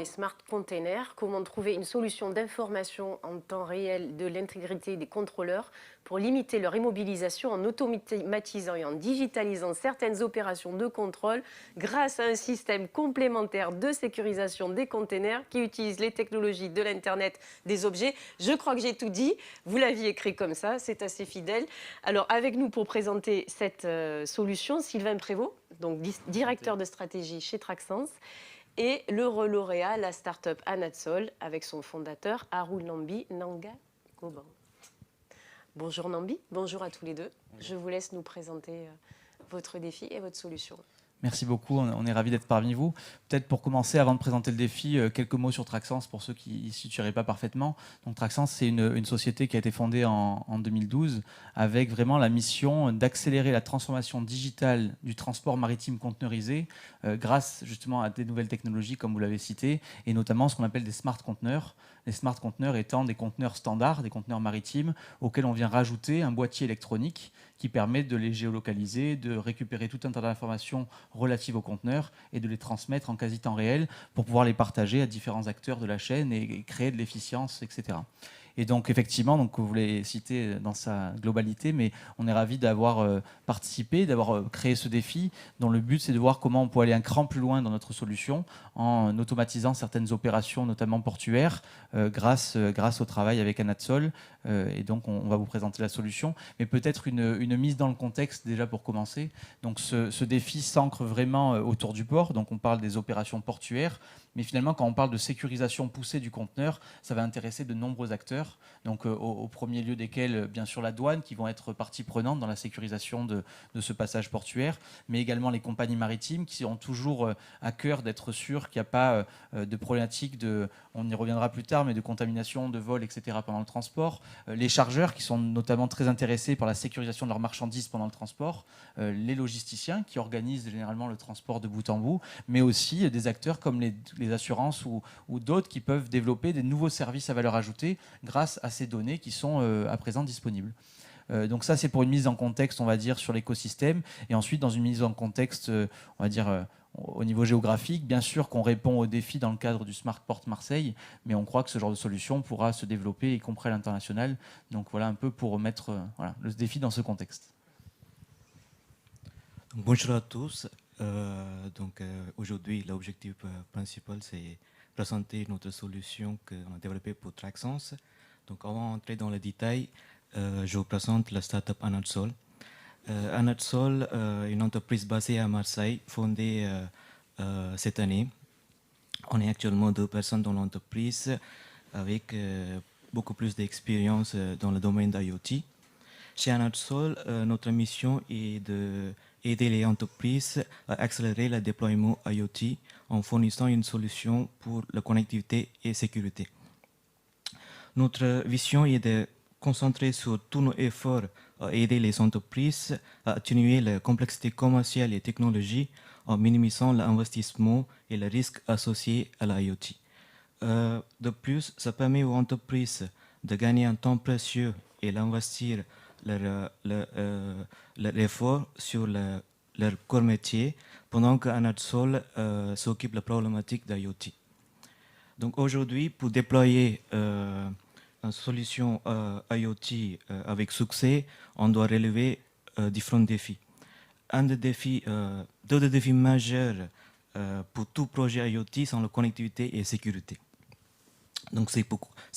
smart containers, comment trouver une solution d'information en temps réel de l'intégrité des contrôleurs pour limiter leur immobilisation en automatisant et en digitalisant certaines opérations de contrôle grâce à un système complémentaire de sécurisation des containers qui utilise les technologies de l'Internet des objets. Je crois que j'ai tout dit. Vous l'aviez écrit comme ça, c'est assez fidèle. Alors, avec nous pour présenter cette solution, Sylvain Prévost, donc directeur de stratégie chez Traxens, et le lauréat, la start-up Anatsol, avec son fondateur Arul Nambi Nangagoban. Bonjour Nambi, bonjour à tous les deux. Je vous laisse nous présenter votre défi et votre solution. Merci beaucoup, on est ravis d'être parmi vous. Peut-être pour commencer, avant de présenter le défi, quelques mots sur Traxens pour ceux qui ne situeraient pas parfaitement. Donc Traxens, c'est une société qui a été fondée en 2012 avec vraiment la mission d'accélérer la transformation digitale du transport maritime conteneurisé grâce justement à des nouvelles technologies, comme vous l'avez cité, et notamment ce qu'on appelle des smart conteneurs. Les smart conteneurs étant des conteneurs standards, des conteneurs maritimes, auxquels on vient rajouter un boîtier électronique qui permet de les géolocaliser, de récupérer tout un tas d'informations relatives aux conteneurs et de les transmettre en quasi temps réel pour pouvoir les partager à différents acteurs de la chaîne et créer de l'efficience, etc. Et donc effectivement, donc, vous l'avez cité dans sa globalité, mais on est ravis d'avoir participé, d'avoir créé ce défi dont le but c'est de voir comment on peut aller un cran plus loin dans notre solution en automatisant certaines opérations, notamment portuaires, grâce au travail avec Anatsol. Et donc on va vous présenter la solution, mais peut-être une mise dans le contexte déjà pour commencer. Donc ce défi s'ancre vraiment autour du port, donc on parle des opérations portuaires, mais finalement quand on parle de sécurisation poussée du conteneur, ça va intéresser de nombreux acteurs, donc au premier lieu desquels bien sûr la douane qui vont être partie prenante dans la sécurisation de ce passage portuaire, mais également les compagnies maritimes qui ont toujours à cœur d'être sûrs qu'il n'y a pas de problématique on y reviendra plus tard, mais de contamination, de vol, etc. pendant le transport. Les chargeurs qui sont notamment très intéressés par la sécurisation de leurs marchandises pendant le transport, les logisticiens qui organisent généralement le transport de bout en bout, mais aussi des acteurs comme les assurances ou d'autres qui peuvent développer des nouveaux services à valeur ajoutée grâce à ces données qui sont à présent disponibles. Donc ça, c'est pour une mise en contexte, on va dire, sur l'écosystème. Et ensuite, dans une mise en contexte, on va dire, au niveau géographique, bien sûr qu'on répond aux défis dans le cadre du Smart Port Marseille, mais on croit que ce genre de solution pourra se développer, y compris à l'international. Donc voilà un peu pour mettre le défi dans ce contexte. Bonjour à tous. Aujourd'hui, l'objectif principal, c'est présenter notre solution qu'on a développée pour Traxens. Donc avant d'entrer dans les détails, je vous présente la startup Anatsol. Anatsol, une entreprise basée à Marseille, fondée cette année. On est actuellement 2 personnes dans l'entreprise avec beaucoup plus d'expérience dans le domaine d'IoT. Chez Anatsol, notre mission est d'aider les entreprises à accélérer le déploiement IoT en fournissant une solution pour la connectivité et sécurité. Notre vision est de concentrer sur tous nos efforts à aider les entreprises à atténuer la complexité commerciale et technologique en minimisant l'investissement et les risques associés à l'IoT. De plus, ça permet aux entreprises de gagner un temps précieux et d'investir leur effort sur leur corps métier pendant qu'Anatsol s'occupe de la problématique d'IoT. Donc aujourd'hui, pour déployer une solution IoT avec succès, on doit relever différents défis. Deux des défis majeurs pour tout projet IoT sont la connectivité et la sécurité. Donc c'est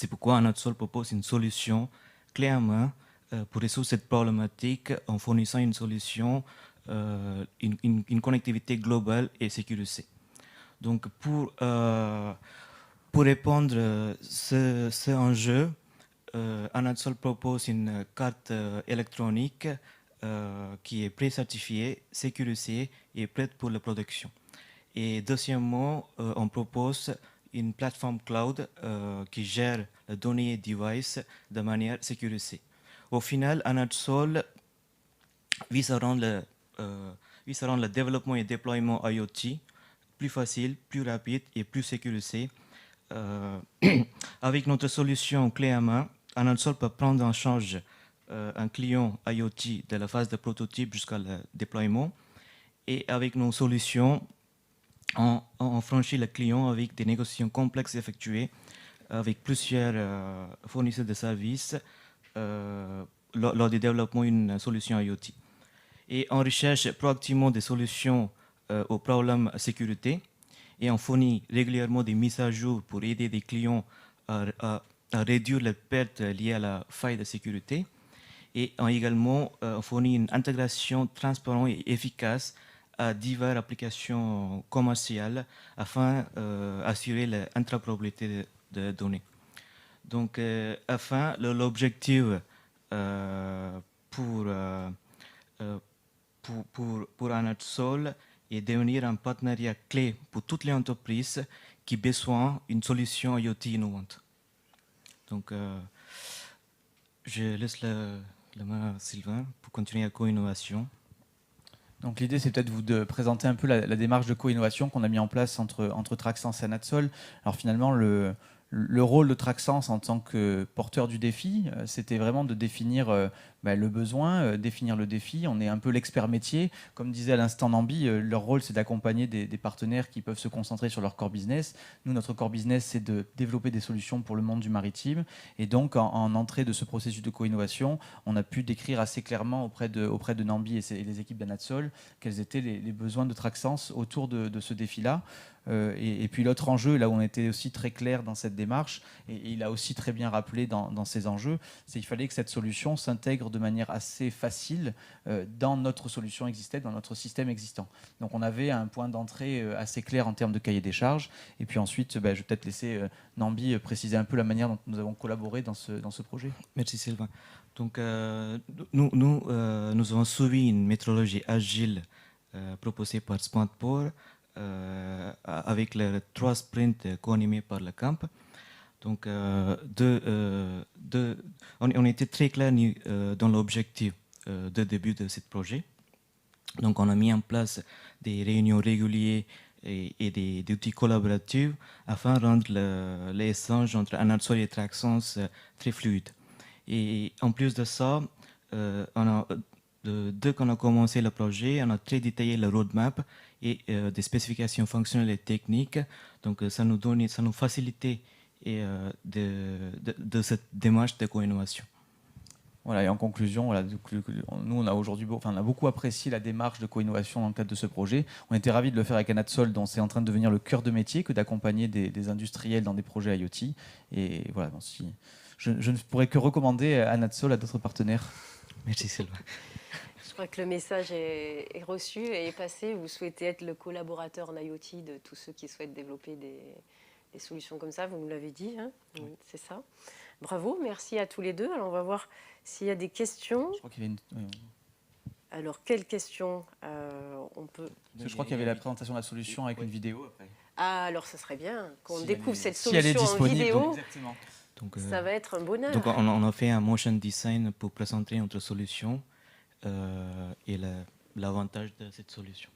pourquoi Anatsol propose une solution clé en main pour résoudre cette problématique en fournissant une solution, une connectivité globale et sécurisée. Donc pour répondre à ce enjeu, Anatsol propose une carte électronique qui est pré-certifiée, sécurisée et prête pour la production. Et deuxièmement, on propose une plateforme cloud qui gère les données et devices de manière sécurisée. Au final, Anatsol vise à rendre le développement et le déploiement IoT plus facile, plus rapide et plus sécurisé. Avec notre solution clé en main, Anatsol peut prendre en charge un client IoT de la phase de prototype jusqu'à le déploiement. Et avec nos solutions, on franchit le client avec des négociations complexes effectuées avec plusieurs fournisseurs de services lors du développement d'une solution IoT. Et on recherche proactivement des solutions aux problèmes de sécurité et on fournit régulièrement des mises à jour pour aider les clients à réduire les pertes liées à la faille de sécurité. Et également, on fournit une intégration transparente et efficace à diverses applications commerciales afin d'assurer l'interopérabilité de données. Donc, enfin, l'objectif pour AnatSol est devenir un partenariat clé pour toutes les entreprises qui ont besoin d'une solution IoT innovante. Donc, je laisse la main à Sylvain pour continuer la co-innovation. Donc l'idée, c'est peut-être de présenter un peu la démarche de co-innovation qu'on a mis en place entre Traxens et AnatSol. Alors finalement, le rôle de Traxens en tant que porteur du défi, c'était vraiment de définir le besoin, définir le défi. On est un peu l'expert métier. Comme disait à l'instant Nambi, leur rôle, c'est d'accompagner des partenaires qui peuvent se concentrer sur leur core business. Nous, notre core business, c'est de développer des solutions pour le monde du maritime. Et donc, en entrée de ce processus de co-innovation, on a pu décrire assez clairement auprès de Nambi et les équipes d'AnatSol quels étaient les besoins de Traxens autour de ce défi-là. Et puis l'autre enjeu, là où on était aussi très clair dans cette démarche, et il a aussi très bien rappelé dans ces enjeux, c'est qu'il fallait que cette solution s'intègre de manière assez facile dans notre solution existante, dans notre système existant. Donc on avait un point d'entrée assez clair en termes de cahier des charges. Et puis ensuite, je vais peut-être laisser Nambi préciser un peu la manière dont nous avons collaboré dans ce projet. Merci Sylvain. Donc nous avons suivi une méthodologie agile proposée par Spantport, avec les 3 sprints co-animés par le camp. Donc, on était très clair dans l'objectif de début de ce projet. Donc, on a mis en place des réunions régulières et des outils collaboratifs afin de rendre les échanges entre AnatSol et Traxens très fluides. Et en plus de ça, dès qu'on a commencé le projet, on a très détaillé le roadmap et des spécifications fonctionnelles et techniques. Donc, ça nous facilitait de cette démarche de co-innovation. Voilà, et en conclusion, voilà, nous, on a beaucoup apprécié la démarche de co-innovation dans le cadre de ce projet. On était ravis de le faire avec AnatSol, dont c'est en train de devenir le cœur de métier que d'accompagner des industriels dans des projets IoT. Et voilà, je ne pourrais que recommander AnatSol à d'autres partenaires. Merci Sylvain. Je crois que le message est reçu et est passé. Vous souhaitez être le collaborateur en IoT de tous ceux qui souhaitent développer des solutions comme ça, vous nous l'avez dit, hein, oui. C'est ça. Bravo, merci à tous les deux. Alors on va voir s'il y a des questions. Je crois qu'il y avait Alors quelles questions on peut... Je crois qu'il y avait la présentation de la solution avec une vidéo après. Ah, alors ça serait bien qu'on si découvre cette si elle est solution en vidéo. Exactement. Donc, ça va être un bonheur. Donc on a fait un motion design pour présenter notre solution et l'avantage de cette solution.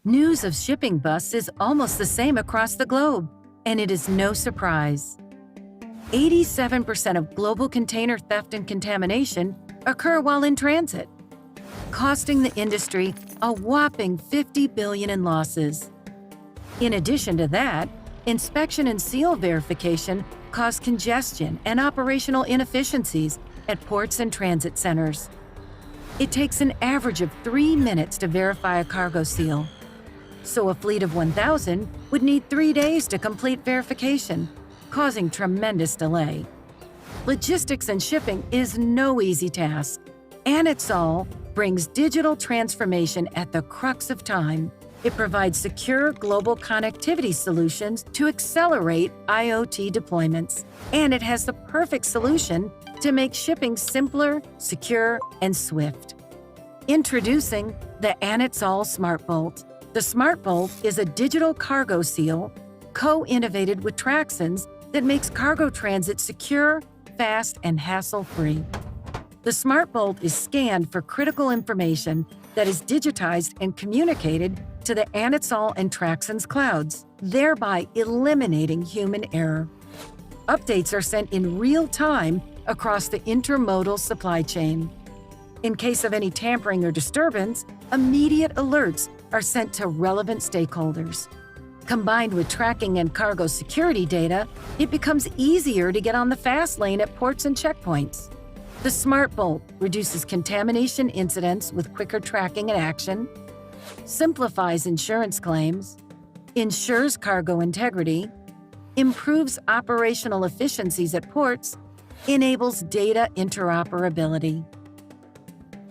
News of shipping busts is almost the same across the globe, and it is no surprise. 87% of global container theft and contamination occur while in transit, costing the industry a whopping $50 billion in losses. In addition to that, inspection and seal verification cause congestion and operational inefficiencies at ports and transit centers. It takes an average of 3 minutes to verify a cargo seal. So a fleet of 1,000 would need 3 days to complete verification, causing tremendous delay. Logistics and shipping is no easy task. AnatSol brings digital transformation at the crux of time. It provides secure global connectivity solutions to accelerate IoT deployments. And it has the perfect solution to make shipping simpler, secure, and swift. Introducing the AnatSol SmartBolt. The SmartBolt is a digital cargo seal co-innovated with Traxens that makes cargo transit secure, fast, and hassle-free. The SmartBolt is scanned for critical information that is digitized and communicated to the AnatSol and Traxens clouds, thereby eliminating human error. Updates are sent in real time across the intermodal supply chain. In case of any tampering or disturbance, immediate alerts are sent to relevant stakeholders. Combined with tracking and cargo security data, it becomes easier to get on the fast lane at ports and checkpoints. The Smart Bolt reduces contamination incidents with quicker tracking and action, simplifies insurance claims, ensures cargo integrity, improves operational efficiencies at ports, enables data interoperability.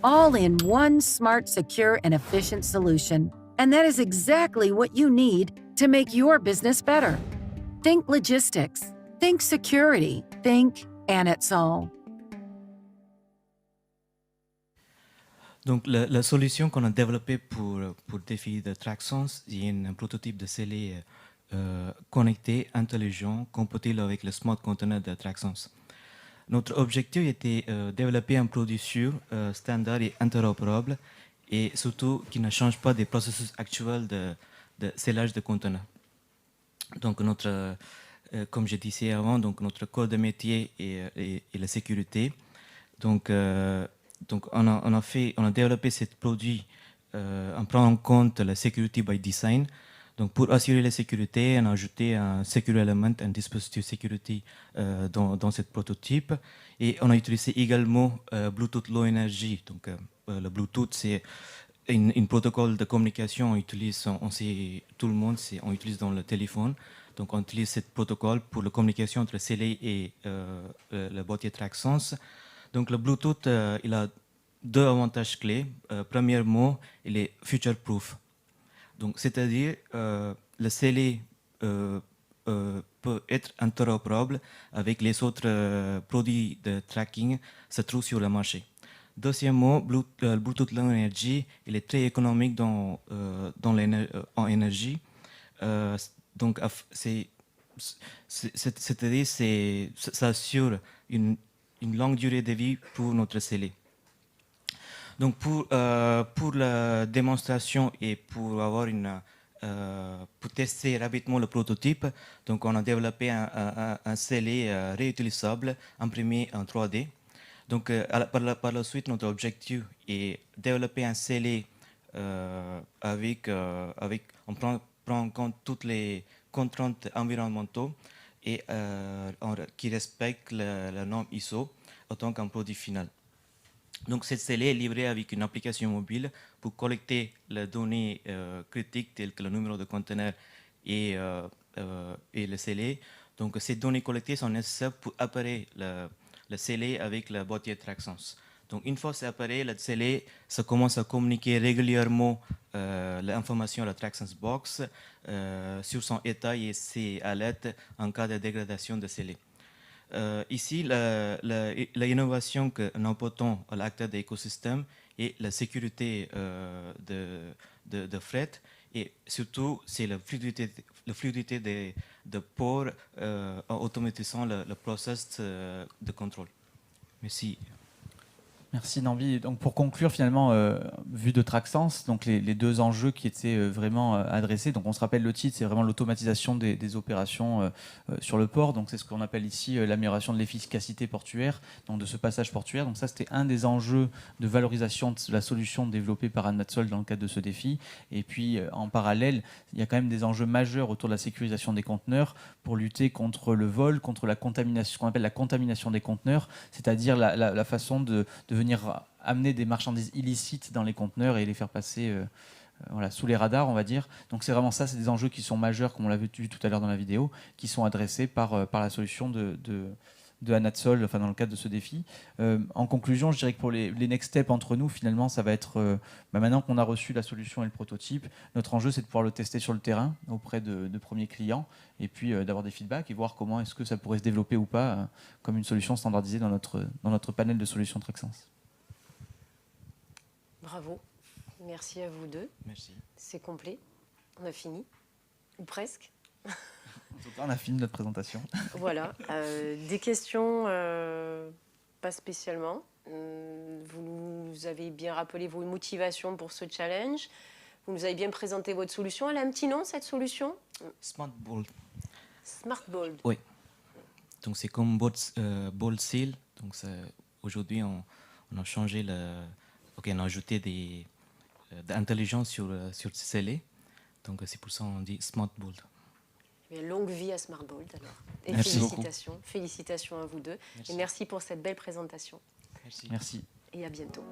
All in one smart, secure, and efficient solution. And that is exactly what you need to make your business better. Think logistics. Think security. Think Anatol. Donc, la solution qu'on a développée pour le défi de Traxens, c'est un prototype de scellé connecté, intelligent, compatible avec le Smart Container de Traxens. Notre objectif était de développer un produit sûr, standard et interopérable, et surtout qui ne change pas des processus actuels de scellage de conteneurs. Donc, comme je disais avant, donc notre corps de métier est la sécurité. Donc on a développé ce produit en prenant en compte la security by design. Donc, pour assurer la sécurité, on a ajouté un secure element, un dispositif sécurité dans ce prototype. Et on a utilisé également Bluetooth Low Energy. Donc, le Bluetooth, c'est un protocole de communication. On sait, tout le monde, on utilise dans le téléphone. Donc, on utilise ce protocole pour la communication entre scellé et le boîtier Traxens. Donc, le Bluetooth, il a deux avantages clés. Premièrement, il est future-proof. Donc, c'est-à-dire, le scellé peut être interopérable avec les autres produits de tracking qui se trouvent sur le marché. Deuxièmement, le Bluetooth Low Energy, il est très économique en énergie. Donc, c'est-à-dire, ça assure une longue durée de vie pour notre scellé. Donc, pour la démonstration et pour tester rapidement le prototype, donc on a développé un scellé réutilisable imprimé en 3D. Donc, par la suite, notre objectif est de développer un scellé on prend en compte toutes les contraintes environnementales et qui respectent la norme ISO en tant qu'un produit final. Donc, cette scellé est livrée avec une application mobile pour collecter les données critiques telles que le numéro de conteneur et le scellé. Donc, ces données collectées sont nécessaires pour apparaître le scellé avec le boîtier Traxens. Donc, une fois que c'est appareil, le scellé, ça commence à communiquer régulièrement l'information à la Traxens Box sur son état et ses alertes en cas de dégradation de scellé. Ici, l'innovation que nous apportons à l'acteur de l'écosystème est la sécurité de fret et surtout, c'est la fluidité de port en automatisant le process de contrôle. Merci. Merci Nambi. Donc pour conclure finalement, vu de Traxens, donc les deux enjeux qui étaient vraiment adressés. Donc on se rappelle le titre, c'est vraiment l'automatisation des opérations sur le port. Donc c'est ce qu'on appelle ici l'amélioration de l'efficacité portuaire, donc de ce passage portuaire. Donc ça c'était un des enjeux de valorisation de la solution développée par Anatol dans le cadre de ce défi. Et puis en parallèle, il y a quand même des enjeux majeurs autour de la sécurisation des conteneurs pour lutter contre le vol, contre la contamination, ce qu'on appelle la contamination des conteneurs, c'est-à-dire la façon de venir amener des marchandises illicites dans les conteneurs et les faire passer sous les radars, on va dire. Donc c'est vraiment ça, c'est des enjeux qui sont majeurs, comme on l'avait vu tout à l'heure dans la vidéo, qui sont adressés par la solution de Anatol, enfin dans le cadre de ce défi. En conclusion, je dirais que pour les next steps entre nous, finalement, ça va être, maintenant qu'on a reçu la solution et le prototype, notre enjeu c'est de pouvoir le tester sur le terrain auprès de premiers clients et puis d'avoir des feedbacks et voir comment est-ce que ça pourrait se développer ou pas comme une solution standardisée dans notre panel de solutions Traxens. Bravo, merci à vous deux. Merci. C'est complet, on a fini, ou presque. En tout cas, on a fini notre présentation. Voilà, des questions, pas spécialement. Vous nous avez bien rappelé vos motivations pour ce challenge. Vous nous avez bien présenté votre solution. Elle a un petit nom, cette solution? Smart Bolt. Smart Bolt. Oui. Donc c'est comme Bolt Seal. Donc aujourd'hui, on a changé on a ajouté d'intelligence sur scellé. Donc c'est pour ça qu'on dit Smart Bolt. Eh bien, longue vie à Smart Bolt alors. Et Merci félicitations, félicitations à vous deux. Merci. Et merci pour cette belle présentation. Merci. Merci. Et à bientôt.